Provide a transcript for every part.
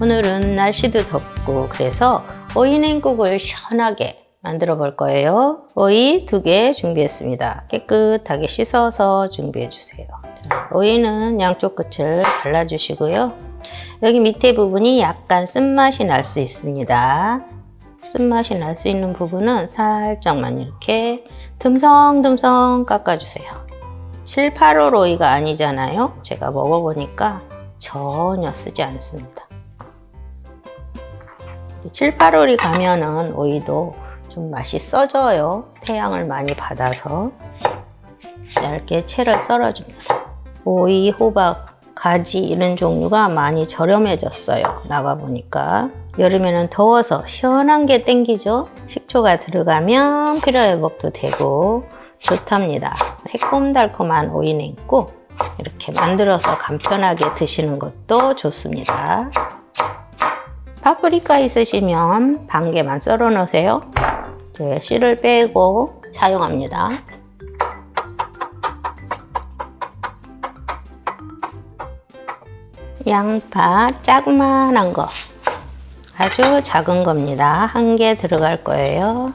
오늘은 날씨도 덥고 그래서 오이 냉국을 시원하게 만들어 볼 거예요. 오이 2개 준비했습니다. 깨끗하게 씻어서 준비해 주세요. 자, 오이는 양쪽 끝을 잘라 주시고요. 여기 밑에 부분이 약간 쓴맛이 날 수 있습니다. 쓴맛이 날 수 있는 부분은 살짝만 이렇게 듬성듬성 깎아주세요. 7, 8월 오이가 아니잖아요. 제가 먹어보니까 전혀 쓰지 않습니다. 7, 8월이 가면은 오이도 좀 맛이 써져요. 태양을 많이 받아서. 얇게 채를 썰어줍니다. 오이, 호박, 가지 이런 종류가 많이 저렴해졌어요. 나가보니까. 여름에는 더워서 시원한 게 땡기죠. 식초가 들어가면 피로회복도 되고 좋답니다. 새콤달콤한 오이 냉국 이렇게 만들어서 간편하게 드시는 것도 좋습니다. 파프리카 있으시면 반 개만 썰어 놓으세요. 네, 씨를 빼고 사용합니다. 양파 조그만한 거, 아주 작은 겁니다. 1개 들어갈 거예요.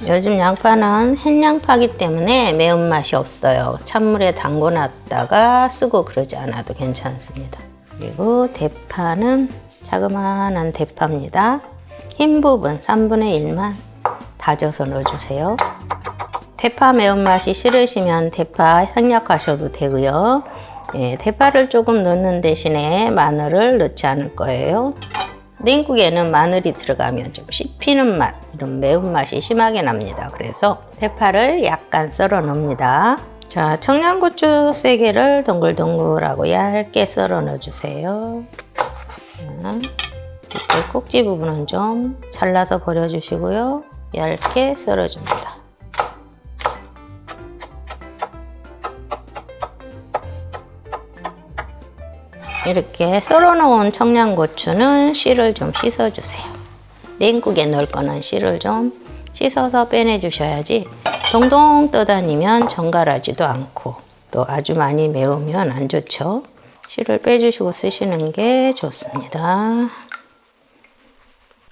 요즘 양파는 햇양파기 때문에 매운맛이 없어요. 찬물에 담궈 놨다가 쓰고 그러지 않아도 괜찮습니다. 그리고 대파는 자그마한 대파입니다. 흰 부분 3분의 1만 다져서 넣어주세요. 대파 매운맛이 싫으시면 대파 생략하셔도 되고요. 예, 대파를 조금 넣는 대신에 마늘을 넣지 않을 거예요. 냉국에는 마늘이 들어가면 좀 씹히는 맛, 이런 매운맛이 심하게 납니다. 그래서 대파를 약간 썰어 넣습니다. 자, 청양고추 3개를 동글동글하고 얇게 썰어 넣어주세요. 이렇게 꼭지 부분은 좀 잘라서 버려주시고요. 얇게 썰어줍니다. 이렇게 썰어 놓은 청양고추는 씨를 좀 씻어주세요. 냉국에 넣을 거는 씨를 좀 씻어서 빼내 주셔야지 동동 떠다니면 정갈하지도 않고 또 아주 많이 매우면 안 좋죠. 씨를 빼주시고 쓰시는 게 좋습니다.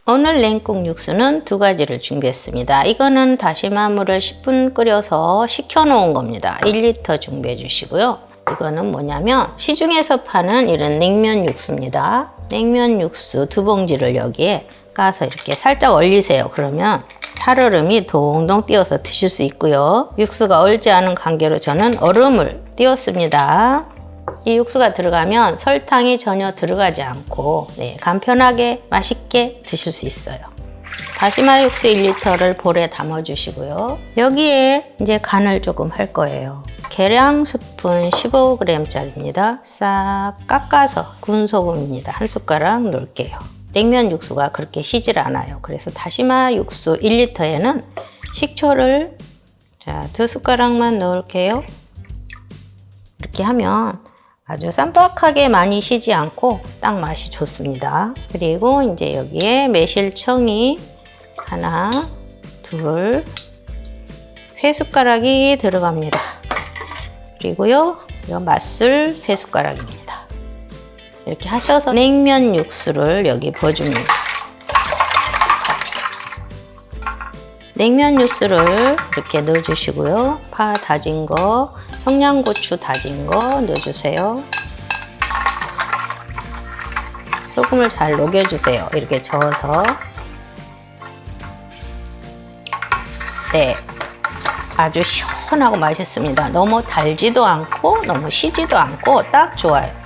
오늘 냉국 육수는 2가지를 준비했습니다. 이거는 다시마 물을 10분 끓여서 식혀 놓은 겁니다. 1리터 준비해 주시고요. 이거는 뭐냐면 시중에서 파는 이런 냉면 육수입니다. 냉면 육수 2봉지를 여기에 까서 이렇게 살짝 얼리세요. 그러면 살얼음이 동동 띄어서 드실 수 있고요. 육수가 얼지 않은 관계로 저는 얼음을 띄웠습니다. 이 육수가 들어가면 설탕이 전혀 들어가지 않고 간편하게 맛있게 드실 수 있어요. 다시마 육수 1리터를 볼에 담아 주시고요. 여기에 이제 간을 조금 할 거예요. 계량 스푼 15g짜리입니다. 싹 깎아서 구운 소금입니다. 1숟가락 넣을게요. 냉면 육수가 그렇게 시질 않아요. 그래서 다시마 육수 1리터에는 식초를 2숟가락만 넣을게요. 이렇게 하면 아주 쌈박하게 많이 시지 않고 딱 맛이 좋습니다. 그리고 이제 여기에 매실청이 1, 2, 3숟가락이 들어갑니다. 그리고요, 이거 맛술 3숟가락입니다. 이렇게 하셔서 냉면 육수를 여기 부어줍니다. 냉면 육수를 이렇게 넣어주시고요. 파 다진 거, 청양고추 다진 거 넣어주세요. 소금을 잘 녹여주세요. 이렇게 저어서. 네, 아주 시원하고 맛있습니다. 너무 달지도 않고 너무 시지도 않고 딱 좋아요.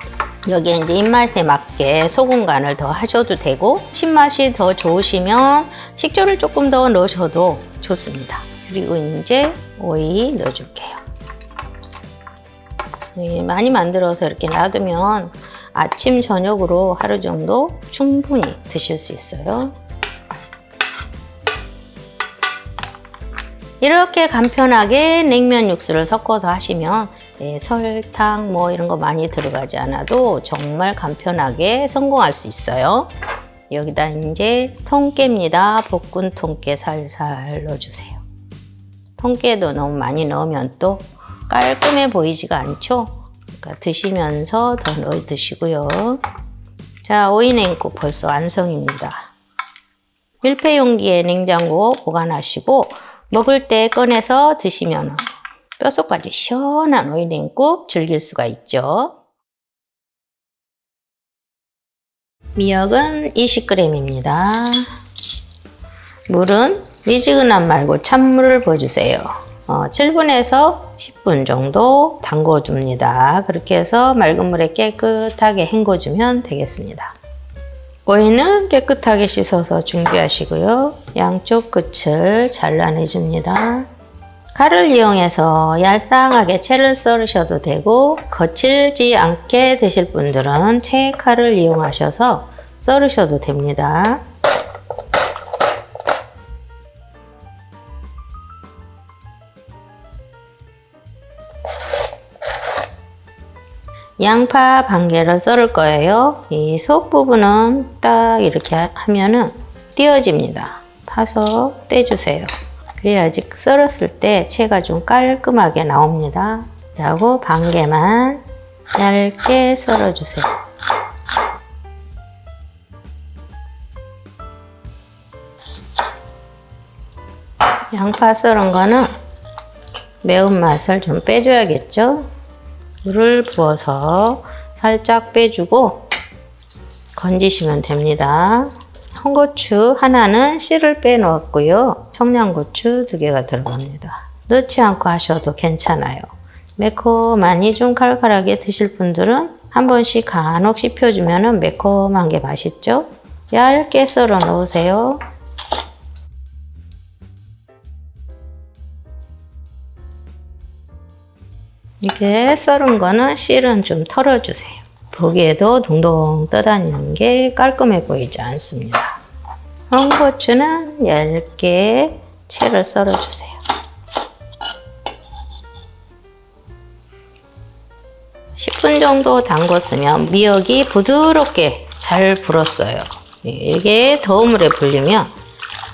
여기에 이제 입맛에 맞게 소금 간을 더 하셔도 되고 신맛이 더 좋으시면 식초를 조금 더 넣으셔도 좋습니다. 그리고 이제 오이 넣어줄게요. 많이 만들어서 이렇게 놔두면 아침 저녁으로 하루 정도 충분히 드실 수 있어요. 이렇게 간편하게 냉면 육수를 섞어서 하시면 설탕 뭐 이런 거 많이 들어가지 않아도 정말 간편하게 성공할 수 있어요. 여기다 이제 통깨입니다. 볶은 통깨 살살 넣어주세요. 통깨도 너무 많이 넣으면 또 깔끔해 보이지가 않죠. 그러니까 드시면서 더 넣어 드시고요. 자, 오이냉국 벌써 완성입니다. 밀폐 용기에 냉장고 보관하시고 먹을 때 꺼내서 드시면 뼛속까지 시원한 오이냉국 즐길 수가 있죠. 미역은 20g입니다. 물은 미지근한 말고 찬물을 부어주세요. 7분에서 10분 정도 담궈줍니다. 그렇게 해서 맑은 물에 깨끗하게 헹궈주면 되겠습니다. 오이는 깨끗하게 씻어서 준비하시고요. 양쪽 끝을 잘라내줍니다. 칼을 이용해서 얄쌍하게 채를 썰으셔도 되고 거칠지 않게 드실 분들은 채 칼을 이용하셔서 썰으셔도 됩니다. 양파 반 개를 썰을 거예요. 이 속 부분은 딱 이렇게 하면은 띄어집니다. 파서 떼주세요. 그래야지 썰었을 때 채가 좀 깔끔하게 나옵니다. 그리고 반 개만 얇게 썰어주세요. 양파 썰은 거는 매운맛을 좀 빼줘야겠죠? 물을 부어서 살짝 빼주고 건지시면 됩니다. 홍고추 하나는 씨를 빼놓았고요. 청양고추 2개가 들어갑니다. 넣지 않고 하셔도 괜찮아요. 매콤하니 좀 칼칼하게 드실 분들은 한 번씩 간혹 씹혀주면 매콤한 게 맛있죠? 얇게 썰어 넣으세요. 이렇게 썰은 거는 씨는 좀 털어주세요. 보기에도 동동 떠다니는 게 깔끔해 보이지 않습니다. 홍고추는 얇게 채를 썰어주세요. (10분) 정도 담궜으면 미역이 부드럽게 잘 불었어요. 이게 더운 물에 불리면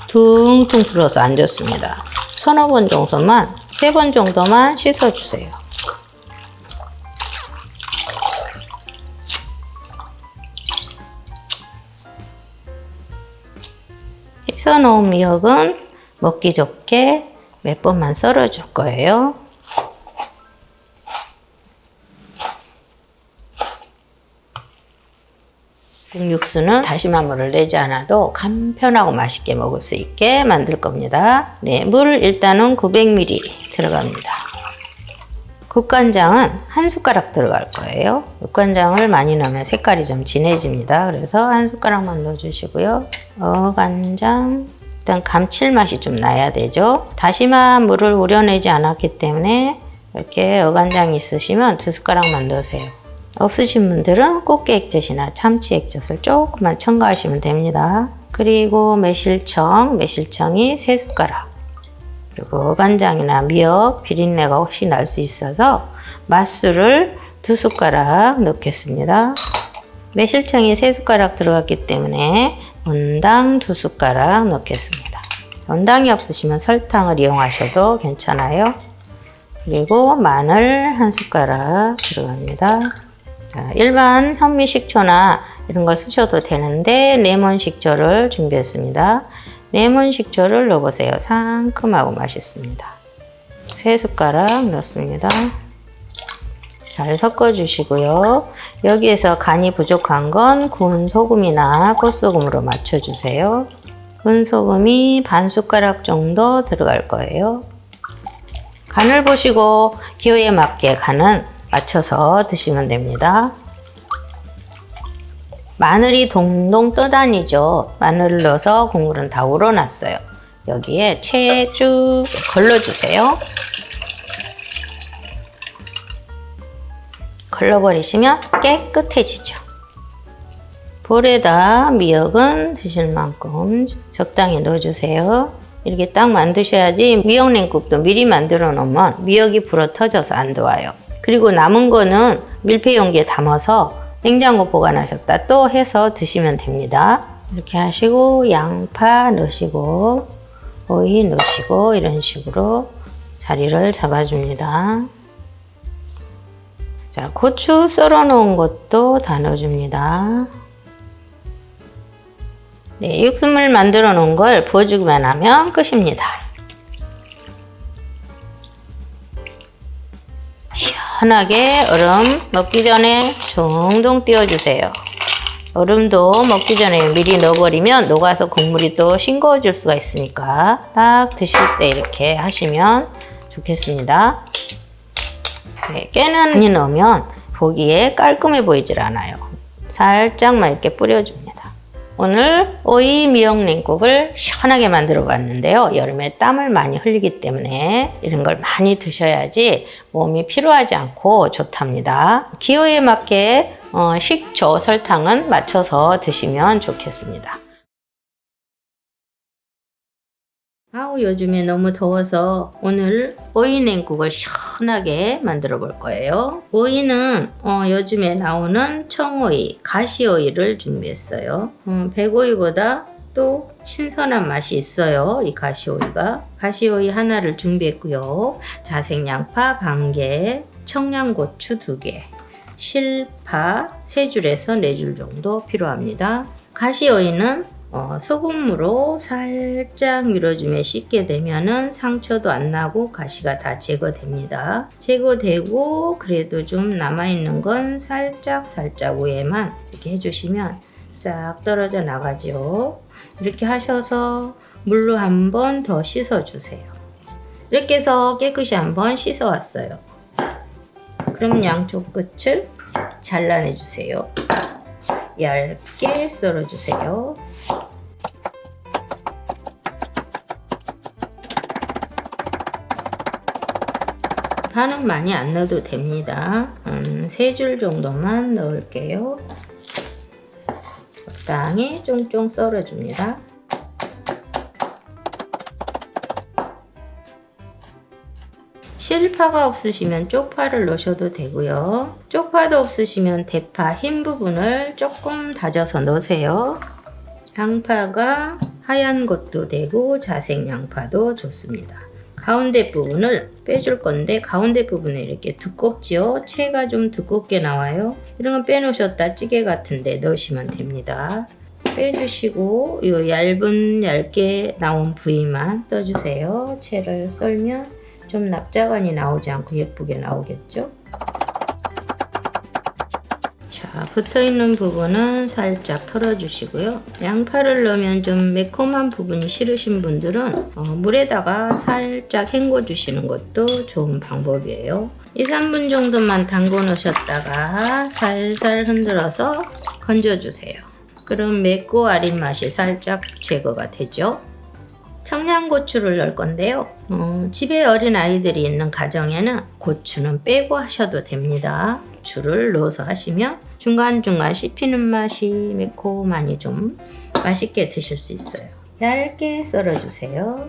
퉁퉁 불어서 안 좋습니다. 서너 번 정도만, 3번 정도만 씻어주세요. 씻어놓은 미역은 먹기 좋게 몇 번만 썰어줄 거예요. 국육수는 다시마 물을 내지 않아도 간편하고 맛있게 먹을 수 있게 만들 겁니다. 네, 물 일단은 900ml 들어갑니다. 국간장은 1숟가락 들어갈 거예요. 국간장을 많이 넣으면 색깔이 좀 진해집니다. 그래서 1숟가락만 넣어주시고요. 어간장, 일단 감칠맛이 좀 나야 되죠. 다시마 물을 우려내지 않았기 때문에 이렇게 어간장이 있으시면 2숟가락만 넣으세요. 없으신 분들은 꽃게 액젓이나 참치 액젓을 조금만 첨가하시면 됩니다. 그리고 매실청이 3숟가락. 그리고 어간장이나 미역 비린내가 혹시 날 수 있어서 맛술을 2숟가락 넣겠습니다. 매실청이 3숟가락 들어갔기 때문에 원당 2숟가락 넣겠습니다. 원당이 없으시면 설탕을 이용하셔도 괜찮아요. 그리고 마늘 1숟가락 들어갑니다. 자, 일반 현미 식초나 이런 걸 쓰셔도 되는데 레몬 식초를 준비했습니다. 레몬 식초를 넣어보세요. 상큼하고 맛있습니다. 3숟가락 넣습니다. 잘 섞어주시고요. 여기에서 간이 부족한 건 구운 소금이나 꽃소금으로 맞춰주세요. 구운 소금이 반 숟가락 정도 들어갈 거예요. 간을 보시고 기호에 맞게 간은 맞춰서 드시면 됩니다. 마늘이 동동 떠다니죠. 마늘을 넣어서 국물은 다 우러났어요. 여기에 채 쭉 걸러주세요. 걸러버리시면 깨끗해지죠. 볼에다 미역은 드실 만큼 적당히 넣어주세요. 이렇게 딱 만드셔야지 미역 냉국도 미리 만들어 놓으면 미역이 불어 터져서 안 좋아요. 그리고 남은 거는 밀폐 용기에 담아서 냉장고 보관하셨다 또 해서 드시면 됩니다. 이렇게 하시고 양파 넣으시고 오이 넣으시고 이런 식으로 자리를 잡아줍니다. 자, 고추 썰어 놓은 것도 다 넣어줍니다. 네, 육수물 만들어 놓은 걸 부어주기만 하면 끝입니다. 시원하게 얼음 먹기 전에 종종 띄워주세요. 얼음도 먹기 전에 미리 넣어버리면 녹아서 국물이 또 싱거워질 수가 있으니까 딱 드실 때 이렇게 하시면 좋겠습니다. 네, 깨는 많이 넣으면 보기에 깔끔해 보이질 않아요. 살짝만 이렇게 뿌려줍니다. 오늘 오이 미역 냉국을 시원하게 만들어 봤는데요. 여름에 땀을 많이 흘리기 때문에 이런 걸 많이 드셔야지 몸이 피로하지 않고 좋답니다. 기호에 맞게 식초, 설탕은 맞춰서 드시면 좋겠습니다. 아우, 요즘에 너무 더워서 오늘 오이 냉국을 시원하게 만들어 볼 거예요. 오이는 요즘에 나오는 청오이, 가시오이를 준비했어요. 백오이보다 또 신선한 맛이 있어요. 이 가시오이가. 가시오이 하나를 준비했고요. 자색양파 반개, 청양고추 2개, 실파 3줄에서 4줄 정도 필요합니다. 가시오이는 소금으로 살짝 밀어주면 씻게 되면은 상처도 안 나고 가시가 다 제거됩니다. 제거되고 그래도 좀 남아있는 건 살짝 위에만 이렇게 해주시면 싹 떨어져 나가죠. 이렇게 하셔서 물로 한 번 더 씻어주세요. 이렇게 해서 깨끗이 한번 씻어 왔어요. 그럼 양쪽 끝을 잘라내주세요. 얇게 썰어주세요. 파는 많이 안 넣어도 됩니다. 3줄 정도만 넣을게요. 적당히 쫑쫑 썰어줍니다. 실파가 없으시면 쪽파를 넣으셔도 되고요. 쪽파도 없으시면 대파 흰 부분을 조금 다져서 넣으세요. 양파가 하얀 것도 되고 자색 양파도 좋습니다. 가운데 부분을 빼줄 건데 가운데 부분은 이렇게 두껍지요. 채가 좀 두껍게 나와요. 이런 건 빼놓으셨다 찌개 같은데 넣으시면 됩니다. 빼주시고 이 얇게 나온 부위만 써주세요. 채를 썰면 좀 납작하니 나오지 않고 예쁘게 나오겠죠. 자, 붙어있는 부분은 살짝 털어주시고요. 양파를 넣으면 좀 매콤한 부분이 싫으신 분들은 물에다가 살짝 헹궈 주시는 것도 좋은 방법이에요. 2, 3분 정도만 담궈 놓으셨다가 살살 흔들어서 건져주세요. 그럼 맵고 아린 맛이 살짝 제거가 되죠. 청양고추를 넣을 건데요. 집에 어린 아이들이 있는 가정에는 고추는 빼고 하셔도 됩니다. 고추를 넣어서 하시면 중간중간 씹히는 맛이 매콤하니 좀 맛있게 드실 수 있어요. 얇게 썰어주세요.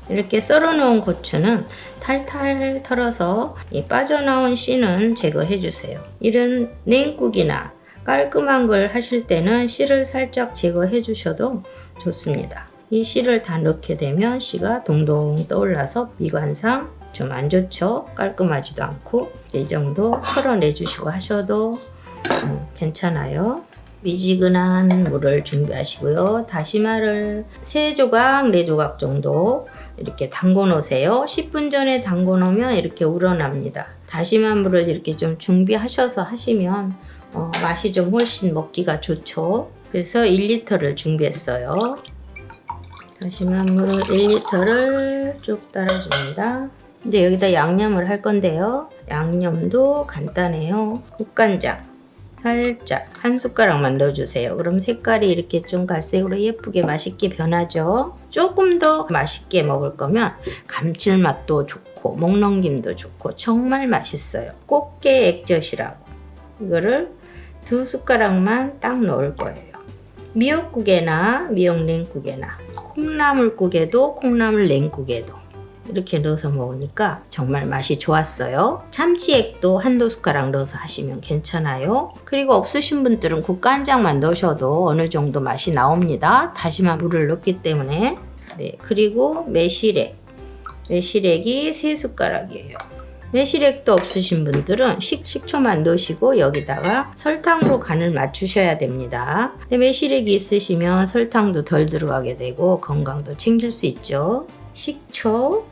이렇게 썰어놓은 고추는 탈탈 털어서 이 빠져나온 씨는 제거해주세요. 이런 냉국이나 깔끔한 걸 하실 때는 씨를 살짝 제거해 주셔도 좋습니다. 이 씨를 다 넣게 되면 씨가 동동 떠올라서 미관상 좀 안 좋죠. 깔끔하지도 않고 이 정도 털어내 주시고 하셔도 괜찮아요. 미지근한 물을 준비하시고요. 다시마를 3조각, 4조각 정도 이렇게 담궈 놓으세요. 10분 전에 담궈 놓으면 이렇게 우러납니다. 다시마 물을 이렇게 좀 준비하셔서 하시면 맛이 좀 훨씬 먹기가 좋죠. 그래서 1리터를 준비했어요. 다시마 물 1리터를 쭉 따라줍니다. 이제 여기다 양념을 할 건데요. 양념도 간단해요. 국간장 살짝 1숟가락만 넣어주세요. 그럼 색깔이 이렇게 좀 갈색으로 예쁘게 맛있게 변하죠. 조금 더 맛있게 먹을 거면 감칠맛도 좋고 목넘김도 좋고 정말 맛있어요. 꽃게 액젓이라고 이거를 2숟가락만 딱 넣을 거예요. 미역국에나 미역 냉국에나 콩나물국에도 콩나물 냉국에도 이렇게 넣어서 먹으니까 정말 맛이 좋았어요. 참치액도 1~2숟가락 넣어서 하시면 괜찮아요. 그리고 없으신 분들은 국간장만 넣으셔도 어느 정도 맛이 나옵니다. 다시마 물을 넣기 때문에. 네, 그리고 매실액 매실액이 3숟가락이에요. 매실액도 없으신 분들은 식초만 넣으시고 여기다가 설탕으로 간을 맞추셔야 됩니다. 근데 매실액이 있으시면 설탕도 덜 들어가게 되고 건강도 챙길 수 있죠. 식초,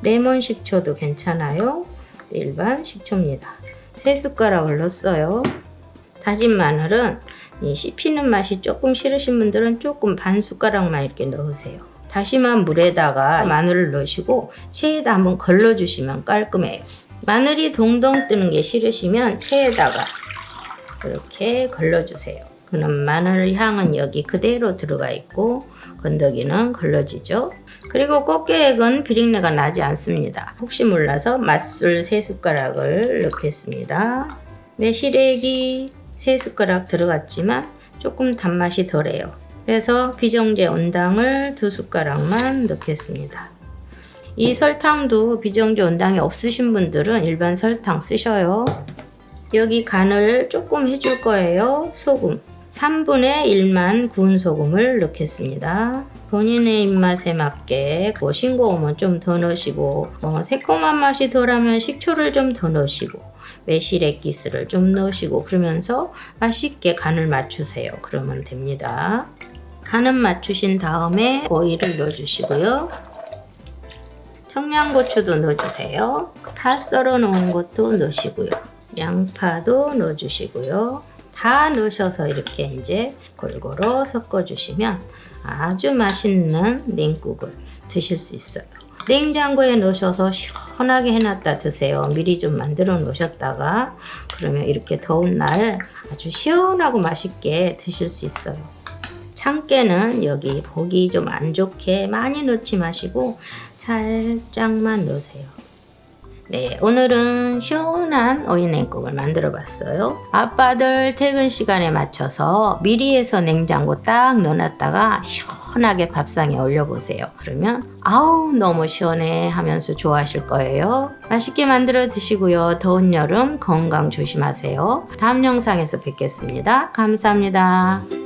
레몬 식초도 괜찮아요. 일반 식초입니다. 3숟가락을 넣었어요. 다진 마늘은 씹히는 맛이 조금 싫으신 분들은 조금 반 숟가락만 이렇게 넣으세요. 다시마 물에다가 마늘을 넣으시고 체에다 한번 걸러주시면 깔끔해요. 마늘이 동동 뜨는 게 싫으시면 체에다가 이렇게 걸러주세요. 그럼 마늘 향은 여기 그대로 들어가 있고 건더기는 걸러지죠. 그리고 꽃게액은 비린내가 나지 않습니다. 혹시 몰라서 맛술 3숟가락을 넣겠습니다. 매실액이 3숟가락 들어갔지만 조금 단맛이 덜해요. 그래서 비정제 온당을 2숟가락만 넣겠습니다. 이 설탕도 비정제 온당이 없으신 분들은 일반 설탕 쓰셔요. 여기 간을 조금 해줄 거예요. 소금 3분의 1만 구운 소금을 넣겠습니다. 본인의 입맛에 맞게 싱거우면 좀 더 넣으시고 새콤한 맛이 덜하면 식초를 좀 더 넣으시고 매실액 기스를 좀 넣으시고 그러면서 맛있게 간을 맞추세요. 그러면 됩니다. 간은 맞추신 다음에 오이를 넣어주시고요. 청양고추도 넣어주세요. 파 썰어 놓은 것도 넣으시고요. 양파도 넣어주시고요. 다 넣으셔서 이렇게 이제 골고루 섞어주시면 아주 맛있는 냉국을 드실 수 있어요. 냉장고에 넣으셔서 시원하게 해놨다 드세요. 미리 좀 만들어 놓으셨다가 그러면 이렇게 더운 날 아주 시원하고 맛있게 드실 수 있어요. 참깨는 여기 보기 좀 안 좋게 많이 넣지 마시고 살짝만 넣으세요. 네, 오늘은 시원한 오이 냉국을 만들어 봤어요. 아빠들 퇴근 시간에 맞춰서 미리 해서 냉장고 딱 넣어놨다가 시원하게 밥상에 올려보세요. 그러면 아우 너무 시원해 하면서 좋아하실 거예요. 맛있게 만들어 드시고요. 더운 여름 건강 조심하세요. 다음 영상에서 뵙겠습니다. 감사합니다.